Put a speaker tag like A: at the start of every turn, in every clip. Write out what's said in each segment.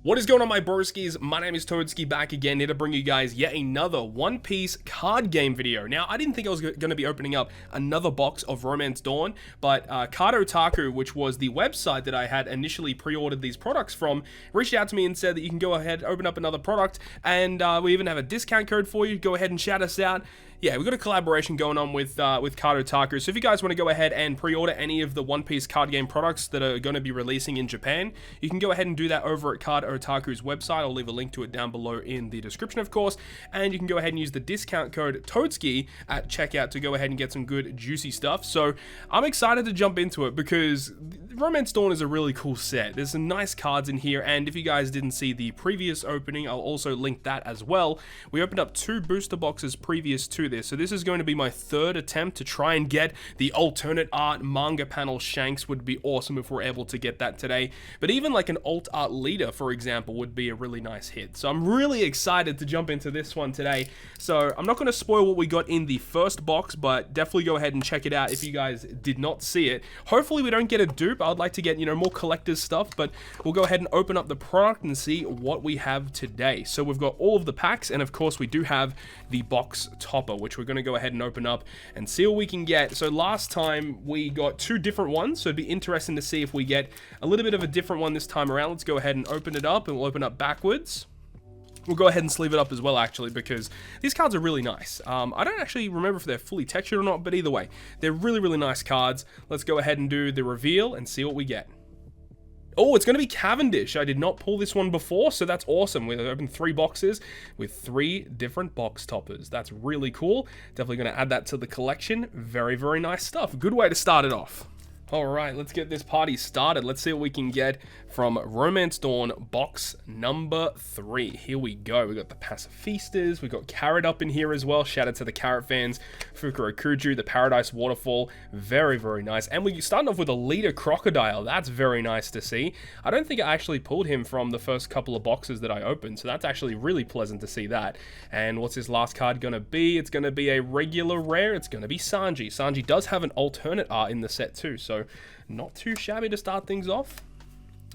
A: What is going on, my broskies? My name is Toadski, back again, here to bring you guys yet another One Piece card game video. Now, I didn't think I was going to be opening up another box of Romance Dawn, but Card Otaku, which was the website that I had initially pre-ordered these products from, reached out to me and said that you can go ahead, open up another product, and we even have a discount code for you. Go ahead and shout us out. Yeah, we've got a collaboration going on with Card Otaku. So if you guys want to go ahead and pre-order any of the One Piece card game products that are going to be releasing in Japan, you can go ahead and do that over at Card Otaku's website. I'll leave a link to it down below in the description, of course. And you can go ahead and use the discount code TOADSKI at checkout to go ahead and get some good, juicy stuff. So I'm excited to jump into it because Romance Dawn is a really cool set. There's some nice cards in here, and if you guys didn't see the previous opening, I'll also link that as well. We opened up 2 booster boxes previous to this, so this is going to be my 3rd attempt to try and get the alternate art manga panel Shanks. Would be awesome if we're able to get that today, but even like an alt art leader, for example, would be a really nice hit. So I'm really excited to jump into this one today. So I'm not going to spoil what we got in the first box, but definitely go ahead and check it out if you guys did not see it. Hopefully we don't get a dupe. I'd like to get, more collector's stuff, but we'll go ahead and open up the product and see what we have today. So we've got all of the packs, and of course we do have the box topper, which we're going to go ahead and open up and see what we can get. So last time we got 2 different ones, so it'd be interesting to see if we get a little bit of a different one this time around. Let's go ahead and open it up, and we'll open up backwards. We'll go ahead and sleeve it up as well, actually, because these cards are really nice. I don't actually remember if they're fully textured or not, but either way, they're really, really nice cards. Let's go ahead and do the reveal and see what we get. Oh, it's going to be Cavendish. I did not pull this one before, so that's awesome. We've opened 3 boxes with 3 different box toppers. That's really cool. Definitely going to add that to the collection. Very, very nice stuff. Good way to start it off. All right, let's get this party started. Let's see what we can get from Romance Dawn box number 3. Here we go. We got the Pacifistas. We got Carrot up in here as well. Shout out to the Carrot fans. Fukurokuju, the Paradise Waterfall. Very, very nice. And we're starting off with a leader Crocodile. That's very nice to see. I don't think I actually pulled him from the first couple of boxes that I opened, so that's actually really pleasant to see that. And what's his last card going to be? It's going to be a regular rare. It's going to be Sanji. Sanji does have an alternate art in the set too, so not too shabby to start things off.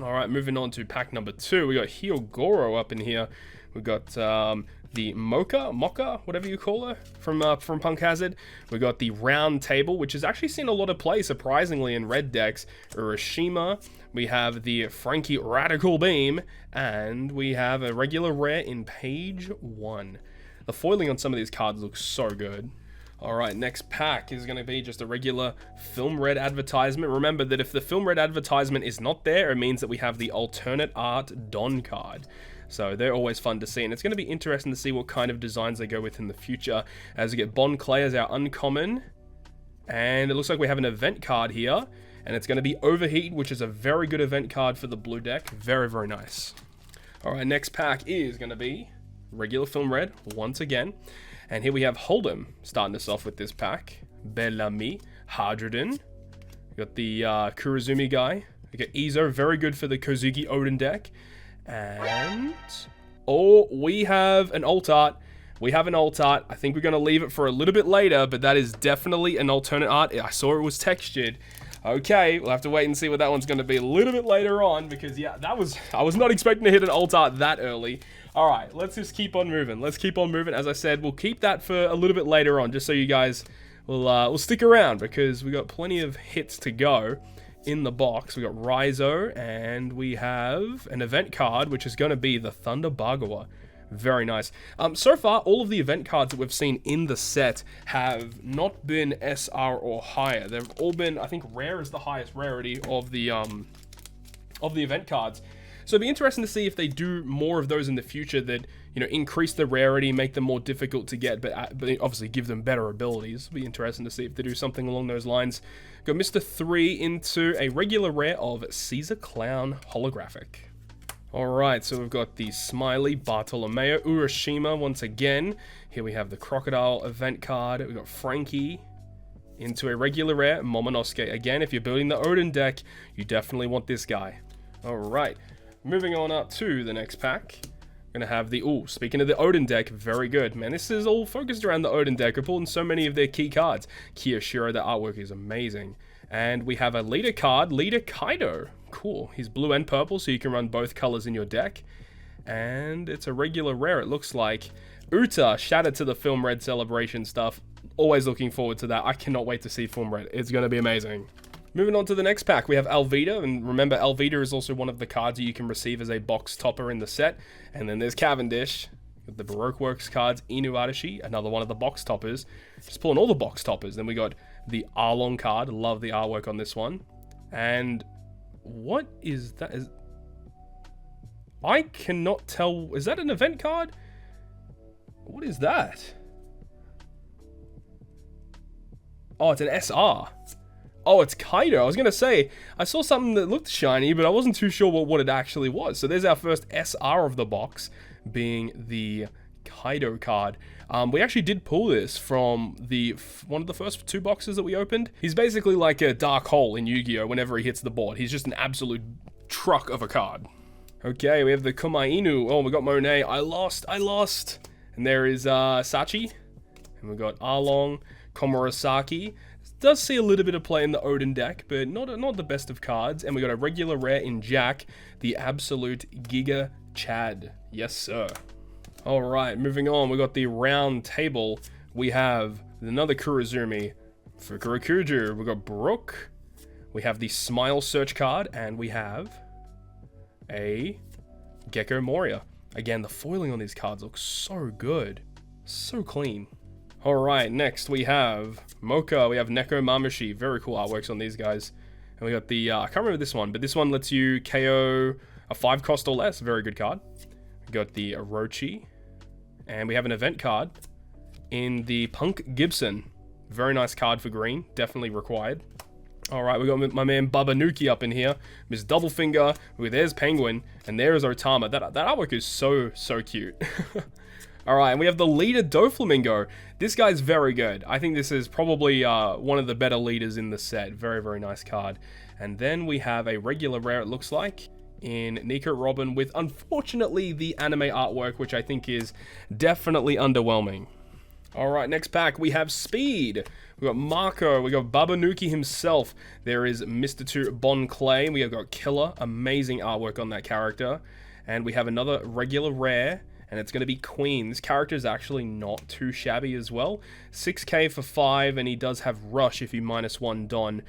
A: All right, moving on to pack number 2. We got Hyogoro up in here. We got the Mocha, whatever you call her, from Punk Hazard. We got the Round Table, which has actually seen a lot of play, surprisingly, in red decks. Urashima. We have the Frankie Radical Beam, and we have a regular rare in page 1. The foiling on some of these cards looks so good. Alright, next pack is going to be just a regular Film Red advertisement. Remember that if the Film Red advertisement is not there, it means that we have the alternate art Don card. So they're always fun to see, and it's going to be interesting to see what kind of designs they go with in the future. As we get Bon Clay as our uncommon, and it looks like we have an event card here, and it's going to be Overheat, which is a very good event card for the blue deck. Very, very nice. Alright, next pack is going to be regular Film Red once again. And here we have Hold'em starting us off with this pack. Bellamy, Hadroden. We got the Kurozumi guy. We got Izo, very good for the Kozuki Odin deck. And oh, we have an alt art. We have an alt art. I think we're going to leave it for a little bit later, but that is definitely an alternate art. I saw it was textured. Okay, we'll have to wait and see what that one's going to be a little bit later on, because yeah, I was not expecting to hit an alt art that early. All right, let's just keep on moving. Let's keep on moving. As I said, we'll keep that for a little bit later on, just so you guys will stick around, because we got plenty of hits to go in the box. We got Raizo, and we have an event card, which is going to be the Thunder Bagawa. Very nice. So far, all of the event cards that we've seen in the set have not been SR or higher. They've all been, I think, rare is the highest rarity of the event cards. So it'd be interesting to see if they do more of those in the future that, increase the rarity, make them more difficult to get, but obviously give them better abilities. It'd be interesting to see if they do something along those lines. Go Mr. 3 into a regular rare of Caesar Clown Holographic. Alright, so we've got the Smiley, Bartolomeo, Urashima once again. Here we have the Crocodile event card. We've got Frankie into a regular rare, Momonosuke. Again, if you're building the Odin deck, you definitely want this guy. Alright, moving on up to the next pack. We're going to have the, speaking of the Odin deck, very good. Man, this is all focused around the Odin deck. We're pulling so many of their key cards. Kiyoshiro, the artwork is amazing. And we have a leader card, Leader Kaido. cool. He's blue and purple, so you can run both colors in your deck. And it's a regular rare, it looks like. Uta, shout out to the Film Red celebration stuff. Always looking forward to that. I cannot wait to see Film Red. It's going to be amazing. Moving on to the next pack, we have Alvida, and remember, Alvida is also one of the cards that you can receive as a box topper in the set. And then there's Cavendish, with the Baroque Works cards, Inu Adachi, another one of the box toppers. Just pulling all the box toppers. Then we got the Arlong card, love the artwork on this one. And what is that? I cannot tell, is that an event card? What is that? Oh, it's an SR. Oh, it's Kaido. I was going to say, I saw something that looked shiny, but I wasn't too sure what it actually was. So there's our first SR of the box, being the Kaido card. We actually did pull this from one of the first 2 boxes that we opened. He's basically like a dark hole in Yu-Gi-Oh! Whenever he hits the board. He's just an absolute truck of a card. Okay, we have the Kumai Inu. Oh, we got Monet. I lost. And there is Sachi. And we got Arlong, Komurasaki. Does see a little bit of play in the Odin deck, but not the best of cards. And we got a regular rare in Jack, the absolute Giga Chad. Yes, sir. All right, moving on. We got the round table. We have another Kurozumi, Fukurakuju. We got Brook. We have the Smile Search card, and we have a Gecko Moria. Again, the foiling on these cards looks so good, so clean. Alright, next we have Mocha, we have Neko Mamushi, very cool artworks on these guys. And we got the, I can't remember this one, but this one lets you KO a 5 cost or less, very good card. We got the Orochi, and we have an event card in the Punk Gibson. Very nice card for green, definitely required. Alright, we got my man Babanuki up in here. Miss Doublefinger, there's Penguin, and there is Otama. That artwork is so cute. Alright, and we have the leader Doflamingo. This guy's very good. I think this is probably one of the better leaders in the set. Very nice card. And then we have a regular rare, it looks like, in Nico Robin with, unfortunately, the anime artwork, which I think is definitely underwhelming. Alright, next pack, we have Speed. We got Marco, we got Babanuki himself. There is Mr. 2 Bon Clay. We have got Killer, amazing artwork on that character. And we have another regular rare, and it's going to be Queen. This character is actually not too shabby as well. 6k for 5, and he does have Rush if you -1 Don.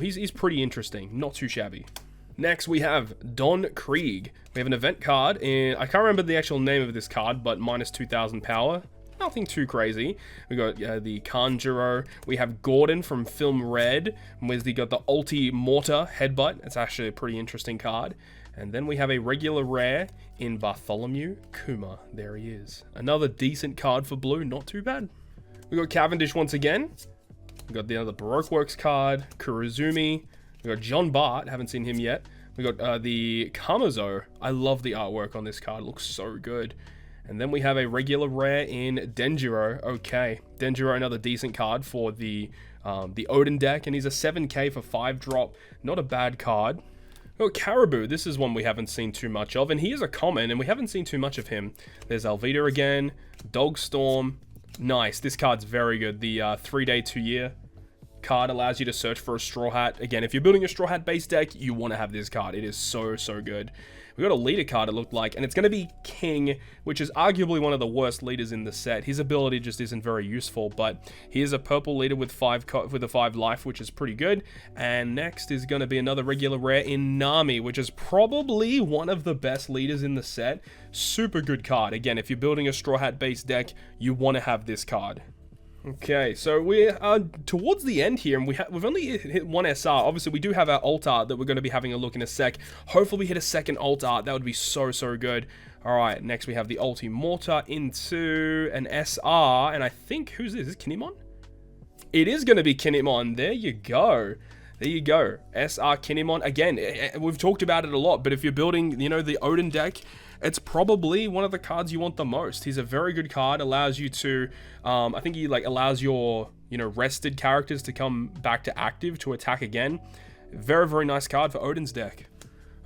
A: He's pretty interesting, not too shabby. Next, we have Don Krieg. We have an event card, and I can't remember the actual name of this card, but -2000 power. Nothing too crazy. We got the Kanjuro. We have Gordon from Film Red. We got the Ulti Mortar Headbutt. It's actually a pretty interesting card. And then we have a regular rare in Bartholomew Kuma. There he is. Another decent card for blue. Not too bad. We got Cavendish once again. We got the other Baroque Works card. Kurozumi. We got John Bart. Haven't seen him yet. We got the Kamazo. I love the artwork on this card. It looks so good. And then we have a regular rare in Denjiro. Okay, Denjiro, another decent card for the Odin deck, and he's a 7k for 5 drop. Not a bad card. Oh, Caribou, this is one we haven't seen too much of, and he is a common, and we haven't seen too much of him. There's Alvida again, Dogstorm. Nice, this card's very good. The 3-day, 2-year card allows you to search for a Straw Hat. Again, if you're building a Straw Hat base deck, you want to have this card. It is so good. We got a leader card, it looked like, and it's going to be King, which is arguably one of the worst leaders in the set. His ability just isn't very useful, but he is a purple leader with 5 life, which is pretty good. And next is going to be another regular rare in Nami, which is probably one of the best leaders in the set. Super good card. Again, if you're building a Straw Hat base deck, you want to have this card. Okay, so we are towards the end here, and we've only hit 1 SR. Obviously, we do have our alt art that we're going to be having a look in a sec. Hopefully, we hit a second alt art. That would be so good. All right, next we have the Ulti Mortar into an SR, and I think, who's this? Is this Kinemon? It is going to be Kinemon. There you go. There you go. SR Kinemon. Again, we've talked about it a lot, but if you're building, the Odin deck, it's probably one of the cards you want the most. He's a very good card. Allows you to, I think he allows your, rested characters to come back to active to attack again. Very nice card for Odin's deck.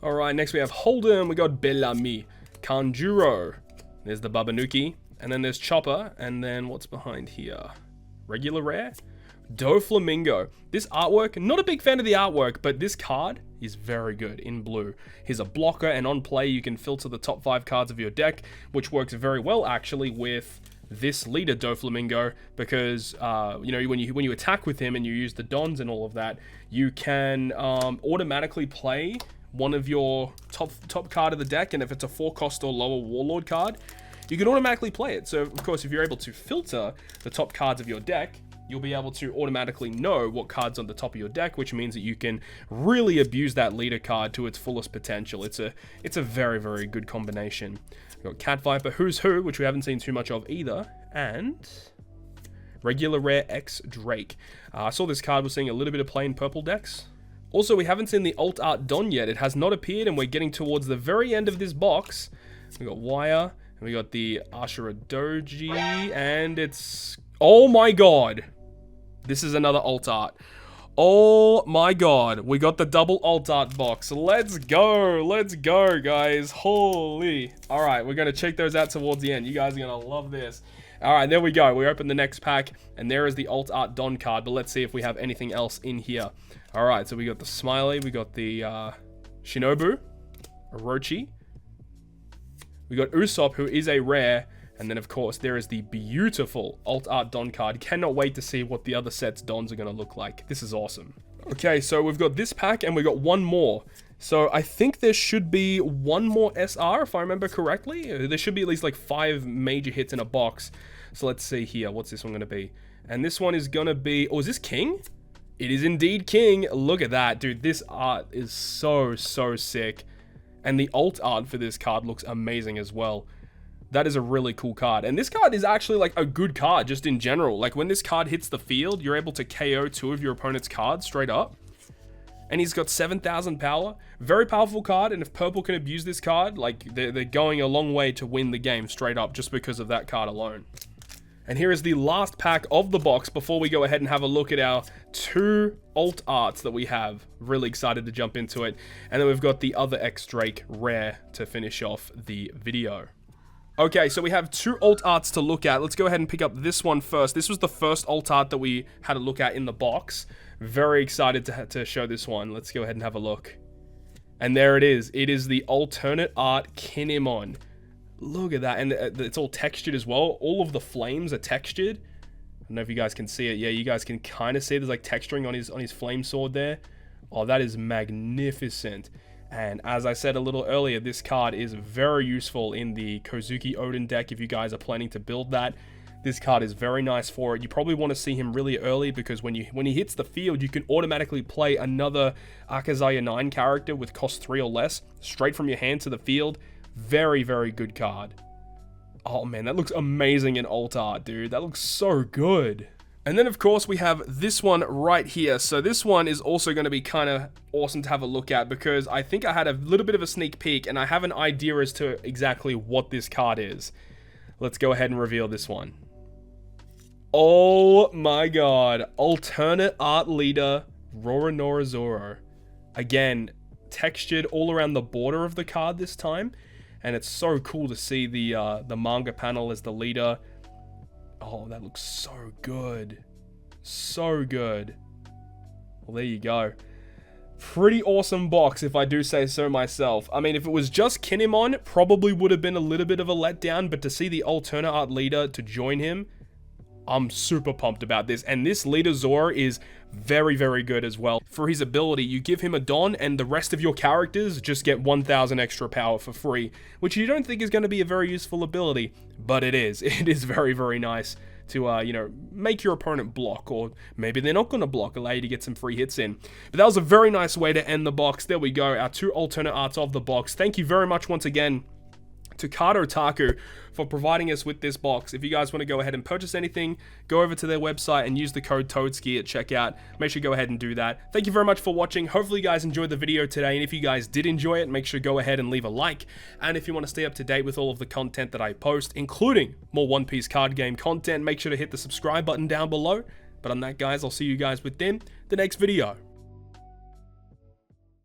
A: All right, next we have Holden. We got Bellamy, Kanjuro. There's the Babanuki, and then there's Chopper, and then what's behind here? Regular rare, Doflamingo. This artwork, not a big fan of the artwork, but this card is very good in blue. He's a blocker, and on play you can filter the top 5 cards of your deck, which works very well actually with this leader Doflamingo, because you know, when you attack with him and you use the Dons and all of that, you can automatically play one of your top card of the deck, and if it's a 4 cost or lower Warlord card, you can automatically play it. So of course, if you're able to filter the top cards of your deck, you'll be able to automatically know what cards on the top of your deck, which means that you can really abuse that leader card to its fullest potential. It's a very, very good combination. We've got Cat Viper, Who's Who, which we haven't seen too much of either, and regular rare X Drake. I saw this card was seeing a little bit of play in purple decks. Also, we haven't seen the alt art Don yet. It has not appeared, and we're getting towards the very end of this box. We got Wire, and we got the Ashura Doji, and it's... oh my god! This is another alt art. Oh my god, we got the double alt art box. Let's go, guys. Holy. All right, we're gonna check those out towards the end. You guys are gonna love this. All right, there we go. We open the next pack, and there is the alt art Don card, but let's see if we have anything else in here. All right, so we got the Smiley, we got the Shinobu, Orochi, we got Usopp, who is a rare, and then, of course, there is the beautiful alt art Don card. Cannot wait to see what the other set's Dons are going to look like. This is awesome. Okay, so we've got this pack, and we got one more. So I think there should be one more SR, if I remember correctly. There should be at least like 5 major hits in a box. So let's see here. What's this one going to be? And this one is going to be... oh, is this King? It is indeed King. Look at that, dude. This art is so sick. And the alt art for this card looks amazing as well. That is a really cool card. And this card is actually like a good card just in general. Like when this card hits the field, you're able to KO 2 of your opponent's cards straight up. And he's got 7,000 power. Very powerful card. And if purple can abuse this card, like they're going a long way to win the game straight up just because of that card alone. And here is the last pack of the box before we go ahead and have a look at our 2 alt arts that we have. Really excited to jump into it. And then we've got the other X Drake rare to finish off the video. Okay, so we have 2 alt arts to look at. Let's go ahead and pick up this one first. This was the first alt art that we had a look at in the box. Very excited to show this one. Let's go ahead and have a look. And there it is. It is the alternate art Kinemon. Look at that. And it's all textured as well. All of the flames are textured. I don't know if you guys can see it. Yeah, you guys can kind of see there's like texturing on his flame sword there. Oh, that is magnificent. And as I said a little earlier, this card is very useful in the Kozuki Oden deck if you guys are planning to build that. This card is very nice for it. You probably want to see him really early because when he hits the field, you can automatically play another Akazaya 9 character with cost 3 or less straight from your hand to the field. Very, very good card. Oh man, that looks amazing in alt art, dude. That looks so good. And then, of course, we have this one right here. So this one is also going to be kind of awesome to have a look at because I think I had a little bit of a sneak peek and I have an idea as to exactly what this card is. Let's go ahead and reveal this one. Oh my god. Alternate art leader, Roronoa Zoro. Again, textured all around the border of the card this time. And it's so cool to see the manga panel as the leader. Oh, that looks so good. So good. Well, there you go. Pretty awesome box, if I do say so myself. I mean, if it was just Kinemon, probably would have been a little bit of a letdown, but to see the alternate art leader to join him, I'm super pumped about this. And this leader Zoro is very, very good as well. For his ability, you give him a Don and the rest of your characters just get 1,000 extra power for free, which you don't think is going to be a very useful ability, but it is. It is very, very nice to, you know, make your opponent block, or maybe they're not going to block, allow you to get some free hits in. But that was a very nice way to end the box. There we go, our 2 alternate arts of the box. Thank you very much once again to Card Otaku for providing us with this box. If you guys want to go ahead and purchase anything, go over to their website and use the code TOADSKI at checkout. Make sure you go ahead and do that. Thank you very much for watching. Hopefully you guys enjoyed the video today, and if you guys did enjoy it, make sure to go ahead and leave a like. And if you want to stay up to date with all of the content that I post, including more One Piece card game content, make sure to hit the subscribe button down below. But on that, guys, I'll see you guys within the next video.